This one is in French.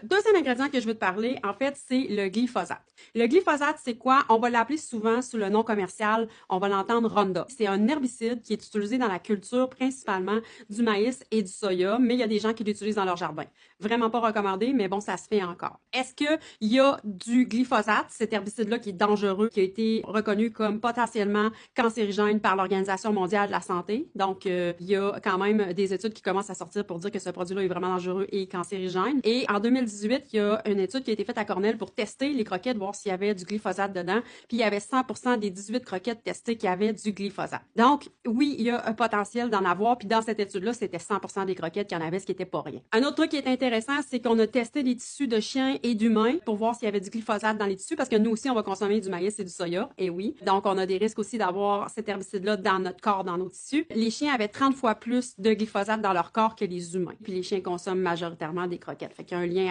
Le deuxième ingrédient que je veux te parler, en fait, c'est le glyphosate. Le glyphosate, c'est quoi? On va l'appeler souvent sous le nom commercial, on va l'entendre Roundup. C'est un herbicide qui est utilisé dans la culture principalement du maïs et du soya, mais il y a des gens qui l'utilisent dans leur jardin. Vraiment pas recommandé, mais bon, ça se fait encore. Est-ce qu'il y a du glyphosate, cet herbicide-là qui est dangereux, qui a été reconnu comme potentiellement cancérigène par l'Organisation mondiale de la santé? Donc, il y a quand même des études qui commencent à sortir pour dire que ce produit-là est vraiment dangereux et cancérigène. Et en 2018, il y a une étude qui a été faite à Cornell pour tester les croquettes, voir s'il y avait du glyphosate dedans. Puis il y avait 100% des 18 croquettes testées qui avaient du glyphosate. Donc, oui, il y a un potentiel d'en avoir. Puis dans cette étude-là, c'était 100% des croquettes qui en avaient, ce qui était pas rien. Un autre truc qui est intéressant, c'est qu'on a testé les tissus de chiens et d'humains pour voir s'il y avait du glyphosate dans les tissus, parce que nous aussi, on va consommer du maïs et du soya. Et oui. Donc, on a des risques aussi d'avoir cet herbicide-là dans notre corps, dans nos tissus. Les chiens avaient 30 fois plus de glyphosate dans leur corps que les humains. Puis les chiens consomment majoritairement des croquettes. Fait qu'il y a un lien